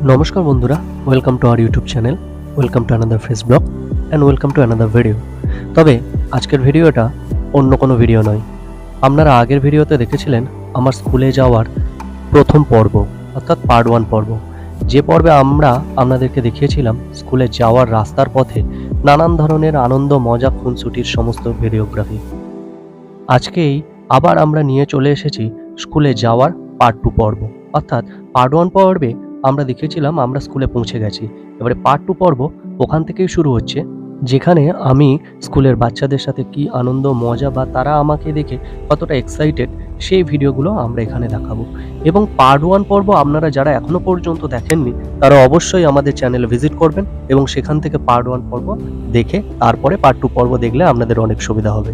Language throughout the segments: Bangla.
নমস্কার বন্ধুরা, welcome to our YouTube channel, welcome to another face blog and welcome to another video. তবে আজকের ভিডিওটা অন্য কোনো ভিডিও নয়। আপনারা আগের ভিডিওতে দেখেছিলেন আমার স্কুলে যাওয়ার প্রথম পর্ব, অর্থাৎ পার্ট 1 পর্ব, যে পর্বে আমরা আপনাদেরকে দেখিয়েছিলাম স্কুলে যাওয়ার রাস্তার পথে নানান ধরনের আনন্দ, মজা, খুনসুটির সমস্ত ভিডিওগ্রাফি। আজকেই আবার আমরা নিয়ে চলে এসেছি স্কুলে যাওয়ার পার্ট 2 পর্ব। অর্থাৎ পার্ট 1 পর্বে আমরা দেখিয়েছিলাম আমরা স্কুলে পৌঁছে গেছি, এবারে পার্ট 2 পর্ব ওখান থেকেই শুরু হচ্ছে, যেখানে আমি স্কুলের বাচ্চাদের সাথে কি আনন্দ, মজা বা তারা আমাকে দেখে কতটা এক্সাইটেড সেই ভিডিওগুলো আমরা এখানে দেখাবো। এবং পার্ট 1 পর্ব আপনারা যারা এখনো পর্যন্ত দেখেননি তারা অবশ্যই আমাদের চ্যানেলে ভিজিট করবেন এবং সেখান থেকে পার্ট 1 পর্ব দেখে তারপরে পার্ট 2 পর্ব দেখলে আপনাদের অনেক সুবিধা হবে।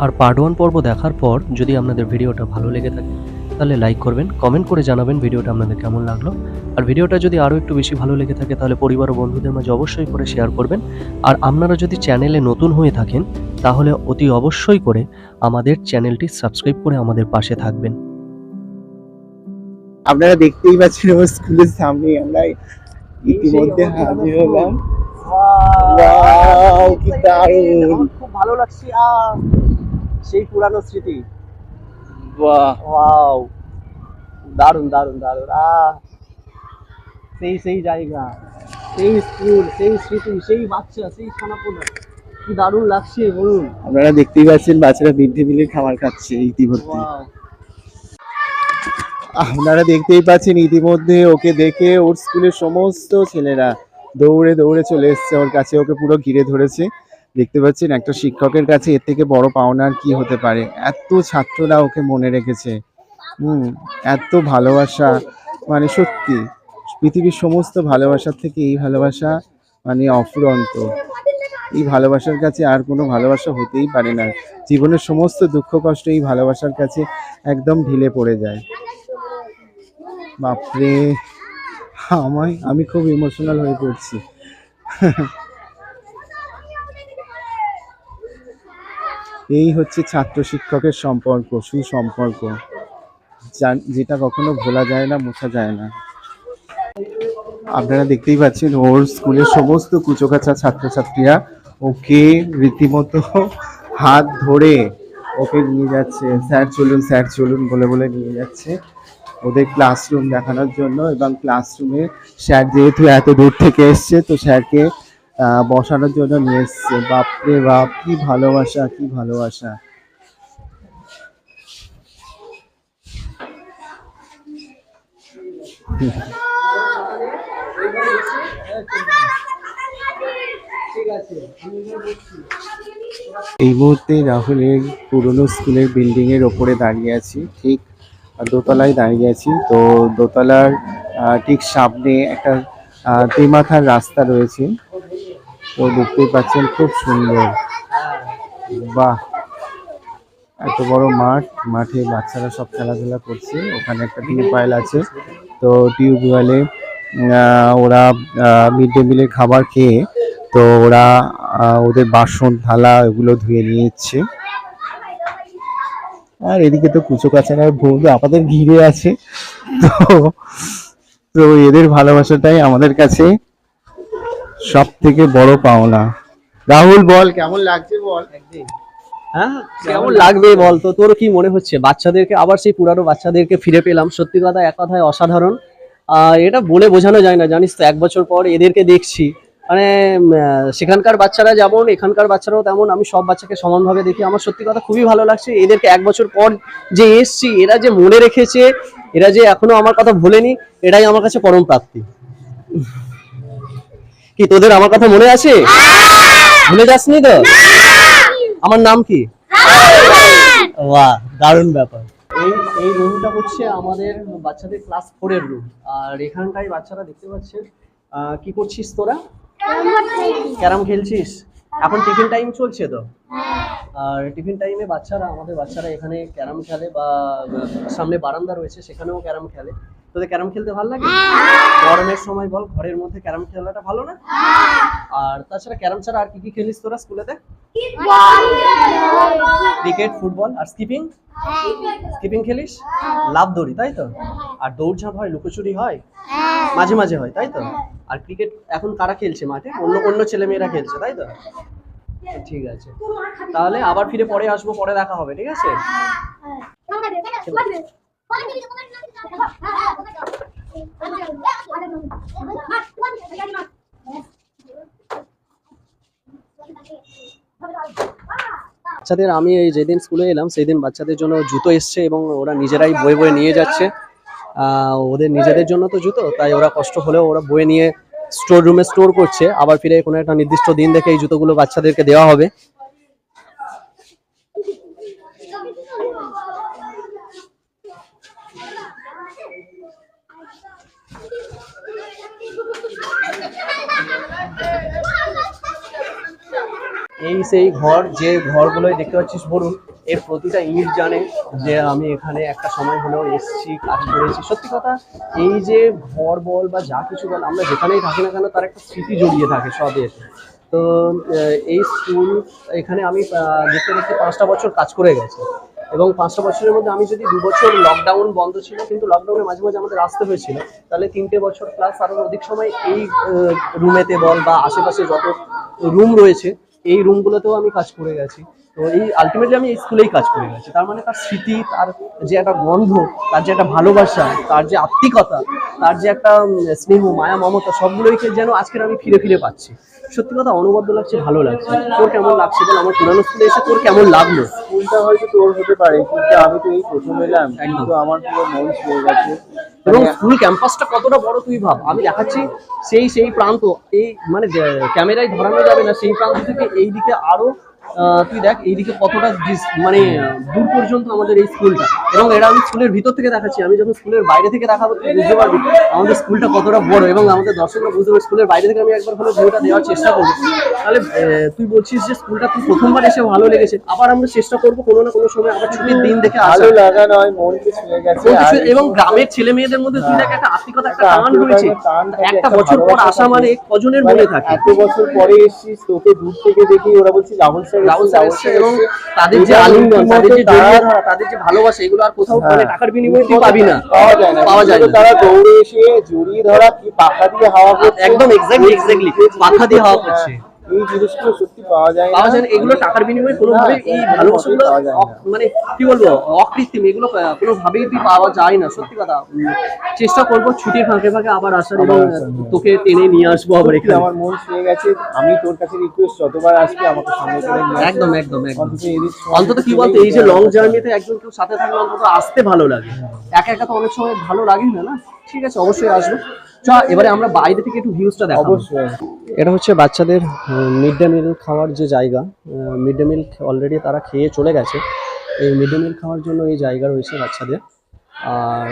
আর পার্ট 1 পর্ব দেখার পর যদি আপনাদের ভিডিওটা ভালো লেগে থাকে তাহলে লাইক করবেন, কমেন্ট করে জানাবেন ভিডিওটা আপনাদের কেমন লাগলো। আর ভিডিওটা যদি আরও একটু বেশি ভালো লেগে থাকে তাহলে পরিবার ও বন্ধুদের মাঝে অবশ্যই করে শেয়ার করবেন। আর আপনারা যদি চ্যানেলে নতুন হয়ে থাকেন তাহলে অতি অবশ্যই করে আমাদের চ্যানেলটি সাবস্ক্রাইব করে আমাদের পাশে থাকবেন। আপনারা দেখতেই পাচ্ছেন আমার স্কুলের সামনে আমরা ইতিমধ্যে হাজির হলাম। ওয়াও, কি দারুণ! খুব ভালো লাগছে। সেই পুরানো স্মৃতি। বাহ, ওয়াও, দারুণ দারুণ দারুণ। সেই জায়গা, সেই স্কুল, সেই স্মৃতি, সেই বাচ্চা, সেই সোনাপোনা, কি দারুণ লাগছে বলুন। আপনারা দেখতেই পাচ্ছেন বাচ্চারা মিড ডে মিলের খাবার খাচ্ছে ইতিমধ্যে। ওয়াও, আপনারা দেখতেই পাচ্ছেন ইতিমধ্যে ওকে দেখে ওর স্কুলের সমস্ত ছেলেরা দৌড়ে দৌড়ে চলে এসছে ওর কাছে, ওকে পুরো ঘিরে ধরেছে। দেখতে পাচ্ছেন একটা শিক্ষকের কাছে এর থেকে বড় পাওনা আর কি হতে পারে। এত ছাত্ররা ওকে মনে রেখেছে, এত ভালোবাসা, মানে সত্যি পৃথিবীর সমস্ত ভালোবাসার থেকে এই ভালোবাসা মানে অফুরন্ত। এই ভালোবাসার কাছে আর কোনো ভালোবাসা হতেই পারে না। জীবনের সমস্ত দুঃখ কষ্ট এই ভালোবাসার কাছে একদম ঢিলে পড়ে যায়। বাপরে, আমি খুব ইমোশনাল হয়ে পড়ছি। এই হচ্ছে ছাত্র শিক্ষকের সম্পর্ক, সুসম্পর্ক, যেটা কখনো ভোলা যায় না, মোছা যায় না। আপনারা দেখতেই পাচ্ছেন ওর স্কুলের সমস্ত কুচোকাচা ছাত্রছাত্রীরা ওকে রীতিমতো হাত ধরে ওকে নিয়ে যাচ্ছে, স্যার চলুন বলে বলে নিয়ে যাচ্ছে ওদের ক্লাসরুম দেখানোর জন্য। এবং ক্লাসরুমে স্যার যেহেতু এত দূর থেকে এসছে তো স্যারকে বসানোর জন্য নিয়ে এসছে। বাপরে বাপ, কি ভালোবাসা, কি ভালোবাসা! এই মুহূর্তে রাহুলের পুরনো স্কুলের বিল্ডিং এর ওপরে দাঁড়িয়ে আছি, ঠিক দোতলায় দাঁড়িয়ে আছি। তো দোতলার ঠিক সামনে একটা তেমাথার রাস্তা রয়েছে, তো দেখতেই পাচ্ছেন খুব সুন্দর। বাহ, এত বড় মাঠে বাচ্চারা সব খেলাধুলা করছে। ওখানে একটা টিউবওয়েল আছে, তো টিউবওয়েলে ওরা মিড ডে মিলের খাবার খেয়ে তো ওরা ওদের বাসন থালা এগুলো ধুয়ে নিচ্ছে। আর এদিকে তো কুচো কাচারা বন্ধু আমাদের ঘিরে আছে। তো এদের ভালোবাসাটাই আমাদের কাছে সব থেকে বড় পাওনা। রাহুল বল, কেমন লাগছে বল। কেমন লাগবে বল তো, তোর কি মনে হচ্ছে? বাচ্চাদেরকে আবার সেই পুরানো বাচ্চাদেরকে ফিরে পেলাম, সত্যি কথা এক কথায় অসাধারণ। এটা বলে বোঝানো যায় না, জানিস তো 1 বছর পর এদেরকে দেখছি, মানে সেখানকার বাচ্চারা যেমন এখানকার বাচ্চারাও তেমন, আমি সব বাচ্চাকে সমানভাবে দেখি। আমার সত্যি কথা খুবই ভালো লাগছে এদেরকে 1 বছর পর যে এসছি, এরা যে মনে রেখেছে, এরা যে এখনো আমার কথা ভোলেনি, এটাই আমার কাছে পরম প্রাপ্তি। কি তোদের আমার কথা মনে আছে? ভুলে যাসনি তো? আমার নাম কি? বাহ, দারুণ ব্যাপার। এই রুমটা হচ্ছে আমাদের বাচ্চাদের ক্লাস 4 এর রুম। আর এখানটায় বাচ্চারা দেখতে পাচ্ছেন। কি করছিস তোরা? ক্যারাম খেলছিস? এখন টিফিন টাইম চলছে তো। আর টিফিন টাইমে আমাদের বাচ্চারা এখানে ক্যারাম খেলে, বা সামনে বারান্দা রয়েছে সেখানেও ক্যারাম খেলে। তোদের ক্যারাম খেলতে ভালো লাগে? গরমের সময় বল, ঘরের মধ্যে ক্যারাম খেলাটা ভালো না? আর তাছাড়া ক্যারাম ছাড়া আর কি কি খেলিস তোরা স্কুলেতে? ক্রিকেট, ফুটবল, আর স্কিপিং খেলিস? লাভ দড়ি, তাই তো? আর দৌড়ঝাঁপ হয়, লুকোচুরি হয়, মাঝে মাঝে হয়, তাই তো? আর ক্রিকেট এখন কারা খেলছে মাঠে? অন্য অন্য ছেলেমেয়েরা খেলছে, তাই তো? ঠিক আছে, তাহলে আবার ফিরে পরে আসবো, পরে দেখা হবে, ঠিক আছে? বাচ্চাদের আমি এই যেদিন স্কুলে এলাম সেই দিন বাচ্চাদের জন্য জুতো এসছে এবং ওরা নিজেরাই বয়ে বয়ে নিয়ে যাচ্ছে। ওদের নিজেদের জন্য তো জুতো, তাই ওরা কষ্ট হলেও ওরা বয়ে নিয়ে স্টোর রুমে স্টোর করছে। আবার ফিরে কোনো একটা নির্দিষ্ট দিন দেখে এই জুতোগুলো বাচ্চাদেরকে দেওয়া হবে। এই সেই ঘর, যে ঘরগুলোই দেখতে পাচ্ছিস বলুন, এর প্রতিটা ইট জানে যে আমি এখানে একটা সময় হলেও এসেছি, কাজ করেছি। সত্যি কথা, এই যে ঘর বল বা যা কিছু বল, আমরা যেখানেই থাকি না কেন তার একটা স্মৃতি জড়িয়ে থাকে সবের। তো এই স্কুল এখানে আমি দেখতে দেখতে 5টা বছর কাজ করে গেছি, এবং 5টা বছরের মধ্যে আমি যদি 2 বছর লকডাউন বন্ধ ছিল, কিন্তু লকডাউনে মাঝে মাঝে আমাদের আসতে হয়েছিল, তাহলে 3টে বছর প্লাস আরো অধিক সময় এই রুমেতে বল বা আশেপাশে যত রুম রয়েছে এই রুমগুলোতেও আমি কাজ করে গেছি। তো এই আলটিমেটলি আমি এই স্কুলেই কাজ করে গেছি। তার মানে তার স্মৃতি, তার যে একটা গন্ধ, তার যে একটা ভালোবাসা, তার যে আত্মিকতা, তার যে একটা স্নেহ, মায়া, মমতা, সবগুলোইকে যেন আজকের আমি ফিরে ফিরে পাচ্ছি। সত্যি কথা অনবদ্য লাগছে, ভালো লাগছে। তোর কেমন লাগছে বল? আমার পুরানো স্কুলে এসে তোর কেমন লাগলো? স্কুলটা হয়তো তোর হতে পারে, কিন্তু আমি তো এই প্রথম এলাম, কিন্তু আমার পুরো মন ছুঁয়ে গেছে। এবং স্কুল ক্যাম্পাসটা কতটা বড় তুই ভাব। আমি দেখাচ্ছি সেই প্রান্ত, এই মানে ক্যামেরায় ধরানো যাবে না, সেই প্রান্ত থেকে এই দিকে আরো তুই দেখ এইদিকে কতটা মানে দূর পর্যন্ত আমাদের এই স্কুলটা। এবং এটা আমি স্কুলের ভিতর থেকে দেখাচ্ছি, আমি যখন স্কুলের বাইরে থেকে দেখাবো তুই বুঝতে পারবি আমাদের স্কুলটা কতটা বড়, এবং আমাদের দর্শকরা বুঝতে পারবে। স্কুলের বাইরে থেকে আমি একবার হলে ভিডিওটা দেওয়ার চেষ্টা করবো। তাহলে তুই বলছিস যে স্কুলটা তুই প্রথমবার এসে ভালো লেগেছে, আবার আমরা চেষ্টা করবো কোনো না কোনো সময় আবার ছুটির দিন দেখে ভালো লাগা নয়, মনকে ছুঁয়ে গেছে। এবং গ্রামের ছেলে মেয়েদের মধ্যে তুই দেখ একটা আত্মিকতা, একটা টান রয়েছে। একটা বছর পর আসা মানে কজনের মনে থাকে? এত বছর পরে এসেছিস, তোকে দূর থেকে দেখি ওরা বলছি রাহুল স্যার, এবং তাদের যে আলিঙ্গন, তাদের যে জড়িয়ে ধরা, তাদের যে ভালোবাসা, এগুলো আর কোথাও মানে টাকার বিনিময়ে তুই পাবি না, পাওয়া যায় না। তারা দৌড়ে এসে জড়িয়ে ধরা, কি পাখা দিয়ে হাওয়া করছে, একদম এক্স্যাক্টলি পাখা দিয়ে হাওয়া করছে। এই জিনিসগুলো সত্যি পাওয়া যায় না। এগুলো টাকার বিনিময়ে কোনোভাবে এই ভালোবাসাগুলো মানে কি বলবো অকৃত্রিম, এগুলো কোনোভাবেই তুই পাওয়া যায় না। সত্যি কথা, চেষ্টা করবো ছুটির ফাঁকে ফাঁকে আবার আসার এবং তোকে টেনে নিয়ে আসবো আবার এখানে। আমার মন ছুঁয়ে গেছে। আমি তোর কাছে রিকোয়েস্ট, যতবার আসবি আমাকে সঙ্গে করে নিয়ে একদম অন্তত কি বলতো, এই যে লং জার্নিতে একজন কেউ সাথে থাকলে অন্তত আসতে ভালো লাগে। একা একা তো অনেক সময় ভালো লাগে না। ঠিক আছে, অবশ্যই আসবো। চল এবারে আমরা বাইরে থেকে একটু ভিউজটা দেখাবো। অবশ্যই। এটা হচ্ছে বাচ্চাদের মিড ডে মিল খাওয়ার যে জায়গা। মিড ডে মিল অলরেডি তারা খেয়ে চলে গেছে। এই মিড ডে মিল খাওয়ার জন্য এই জায়গা রয়েছে বাচ্চাদের। আর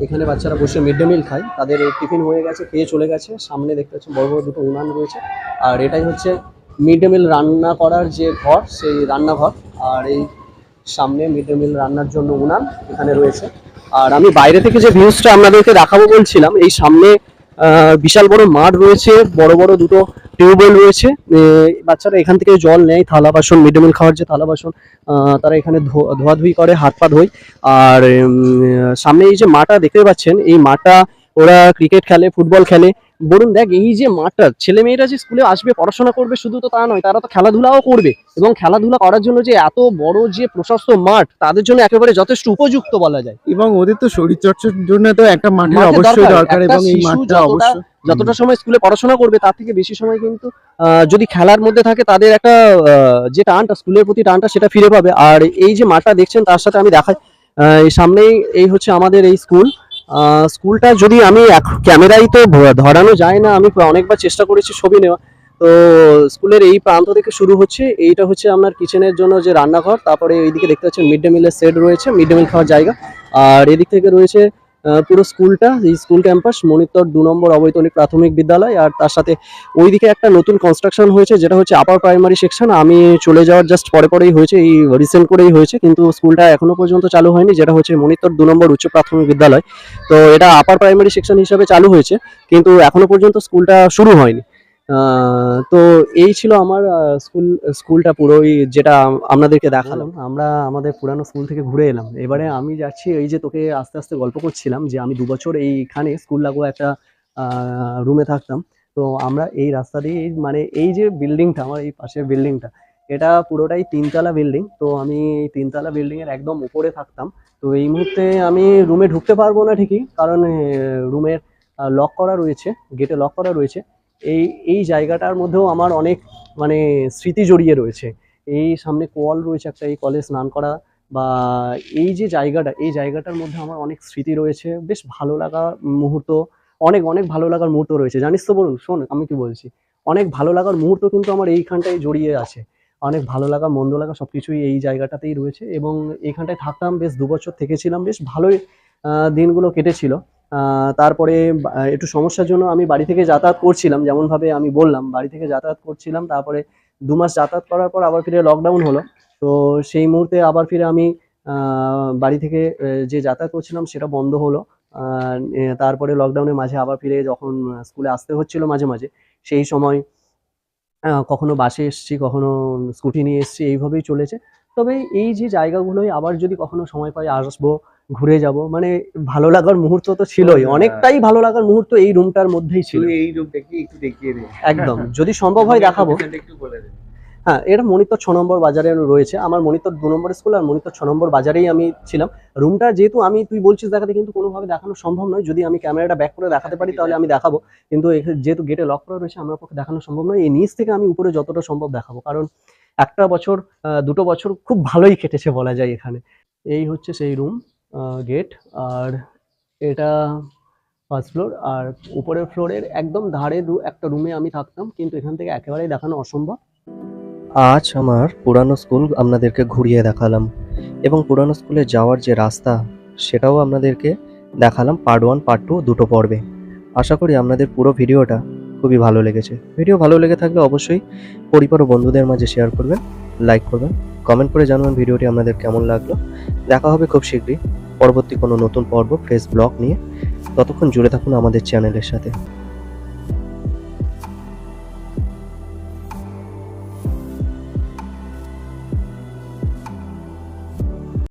এখানে বাচ্চারা বসে মিড ডে মিল খায়, তাদের টিফিন হয়ে গেছে, খেয়ে চলে গেছে। সামনে দেখতে পাচ্ছেন বড় বড় দুটো উনান রয়েছে, আর এটাই হচ্ছে মিড ডে মিল রান্না করার যে ঘর, সেই রান্নাঘর। আর এই সামনে মিড ডে মিল রান্নার জন্য উনান এখানে রয়েছে। আর আমি বাইরে থেকে যে ভিউজটা আপনাদেরকে দেখাবো বলছিলাম, এই সামনে বিশাল বড় মাঠ রয়েছে, বড় বড় দুটো টিউবওয়েল রয়েছে। বাচ্চারা এখান থেকে জল নেয়, থালা বাসন, মিড ডে মিল খাওয়ার যে থালা বাসন তারা এখানে ধোয়াধুয়ি করে, হাত পা ধোয়। আর সামনে এই যে মাঠটা দেখতে পাচ্ছেন, এই মাঠটা ওরা ক্রিকেট খেলে, ফুটবল খেলে। বলুন দেখ, এই যে মাঠটা, ছেলে মেয়েরা যে স্কুলে আসবে, পড়াশোনা করবে, শুধু তো তা নয়, তারা তো খেলাধুলাও করবে। এবং খেলাধুলা করার জন্য যে এত বড় যে প্রশস্ত মাঠ, তাদের জন্য একেবারে যথেষ্ট উপযুক্ত বলা যায়। এবং ওদের তো শরীরচর্চার জন্য তো একটা মাঠের অবশ্যই দরকার, এবং এই মাঠটা অবশ্যই যতটা সময় স্কুলে পড়াশোনা করবে তার থেকে বেশি সময় কিন্তু যদি খেলার মধ্যে থাকে, তাদের একটা যে টানটা, স্কুলের প্রতি টানটা, সেটা ফিরে পাবে। আর এই যে মাঠটা দেখছেন, তার সাথে আমি দেখাই, এই সামনেই এই হচ্ছে আমাদের এই স্কুলটা। যদি আমি ক্যামেরায় তো ধরানো যায় না, আমি অনেকবার চেষ্টা করেছি ছবি নেওয়া। তো স্কুলের এই প্রান্ত থেকে শুরু হচ্ছে, এইটা হচ্ছে আপনার কিচেনের জন্য যে রান্নাঘর। তারপরে এইদিকে দেখতে পাচ্ছেন মিড ডে মিলের সেট রয়েছে, মিড ডে মিল খাওয়ার জায়গা। আর এদিক থেকে রয়েছে পুরো স্কুলটা, এই স্কুল ক্যাম্পাস, মনিত্তর 2 নম্বর অবৈতনিক প্রাথমিক বিদ্যালয়। আর তার সাথে ওইদিকে একটা নতুন কনস্ট্রাকশন হয়েছে, যেটা হচ্ছে আপার প্রাইমারি সেকশন। আমি চলে যাওয়ার জাস্ট পরেই হয়েছে, এই রিসেন্ট করেই হয়েছে, কিন্তু স্কুলটা এখনো পর্যন্ত চালু হয়নি, যেটা হচ্ছে মনিত্তর 2 নম্বর উচ্চ প্রাথমিক বিদ্যালয়। তো এটা আপার প্রাইমারি সেকশন হিসাবে চালু হয়েছে, কিন্তু এখনো পর্যন্ত স্কুলটা শুরু হয়নি। তো এই ছিল আমার স্কুলটা পুরোই, যেটা আপনাদেরকে দেখালাম। আমরা আমাদের পুরানো স্কুল থেকে ঘুরে এলাম। এবারে আমি যাচ্ছি, এই যে তোকে আস্তে আস্তে গল্প করছিলাম যে আমি 2 বছর এইখানে স্কুল লাগোয়া একটা রুমে থাকতাম। তো আমরা এই রাস্তা দিয়ে মানে এই যে বিল্ডিংটা, আমার এই পাশের বিল্ডিংটা, এটা পুরোটাই 3তলা বিল্ডিং। তো আমি এই 3তলা বিল্ডিং এর একদম উপরে থাকতাম। তো এই মুহূর্তে আমি রুমে ঢুকতে পারবো না ঠিকই, কারণ রুমের লক করা রয়েছে, গেটে লক করা রয়েছে। এই এই জায়গাটার মধ্যেও আমার অনেক মানে স্মৃতি জড়িয়ে রয়েছে। এই সামনে কল রয়েছে একটা, এই কলে স্নান করা বা এই যে জায়গাটা, এই জায়গাটার মধ্যে আমার অনেক স্মৃতি রয়েছে, বেশ ভালো লাগা মুহূর্ত, অনেক অনেক ভালো লাগার মুহূর্ত রয়েছে। জানিস তো বলুন, শোন আমি কি বলছি, অনেক ভালো লাগার মুহূর্ত কিন্তু আমার এইখানটায় জড়িয়ে আছে। অনেক ভালো লাগা মন্দ লাগা সবকিছুই এই জায়গাটাতেই রয়েছে, এবং এইখানটায় থাকতাম, বেশ 2 বছর থেকেছিলাম, বেশ ভালোই দিনগুলো কেটেছিল। তারপরে একটু সমস্যার জন্য আমি বাড়ি থেকে যাতায়াত করছিলাম, যেমনভাবে আমি বললাম বাড়ি থেকে যাতায়াত করছিলাম। তারপরে 2 মাস যাতায়াত করার পর আবার ফিরে লকডাউন হলো। তো সেই মুহূর্তে আবার ফিরে আমি বাড়ি থেকে যে যাতায়াত করছিলাম সেটা বন্ধ হলো। তারপরে লকডাউনের মাঝে আবার ফিরে যখন স্কুলে আসতে হচ্ছিল মাঝে মাঝে, সেই সময় কখনো বাসে এসছি, কখনো স্কুটি নিয়ে এসছি, এইভাবেই চলেছে। তবে এই যে জায়গাগুলোয় আবার যদি কখনো সময় পাই আসবো, ঘুরে যাব, মানে ভালো লাগার মুহূর্ত তো ছিলই, অনেকটাই ভালো লাগার মুহূর্ত এই রুমটার মধ্যেই ছিল। তুই এই রূপটা কি একটু দেখিয়ে দে। একদম, যদি সম্ভব হয় দেখাবো। একটু বলে দে। হ্যাঁ, এটা মনিত্তর 6 নম্বর বাজারে রয়েছে। আমার মনিত্তর 2 নম্বর স্কুল আর মনিত্তর 6 নম্বর বাজারেই আমি ছিলাম। রুমটা যেহেতু তুই বলছিস দেখাতে, কিন্তু কোনোভাবে দেখানো সম্ভব নয়। যদি আমি ক্যামেরাটা ব্যাক করে দেখাতে পারি তাহলে আমি দেখাবো, কিন্তু যেহেতু গেটে লক করা রয়েছে আমার পক্ষে দেখানো সম্ভব নয়। এই নিচ থেকে আমি উপরে যতটা সম্ভব দেখাবো, কারণ একটা বছর 2 বছর খুব ভালোই কেটেছে বলা যায় এখানে। এই হচ্ছে সেই রুম, গেট। আর এটা ফার্স্ট ফ্লোর, আর উপরের ফ্লোরের একদম ধারে একটা রুমে আমি থাকতাম, কিন্তু এখান থেকে একেবারেই দেখানো অসম্ভব। আজ আমার পুরানো স্কুল আপনাদেরকে ঘুরিয়ে দেখালাম, এবং পুরানো স্কুলে যাওয়ার যে রাস্তা সেটাও আপনাদেরকে দেখালাম পার্ট 1 পার্ট 2 দুটো পর্বে। আশা করি আপনাদের পুরো ভিডিওটা খুবই ভালো লেগেছে। ভিডিও ভালো লেগে থাকলে অবশ্যই পরিবার ও বন্ধুদের মাঝে শেয়ার করবেন, লাইক করবেন, কমেন্ট করে জানাবেন ভিডিওটি আপনাদের কেমন লাগলো। দেখা হবে খুব শীঘ্রই পরবর্তী কোনো নতুন পর্ব ফ্রেশ ব্লগ নিয়ে। ততক্ষণ জুড়ে থাকুন আমাদের চ্যানেলের সাথে।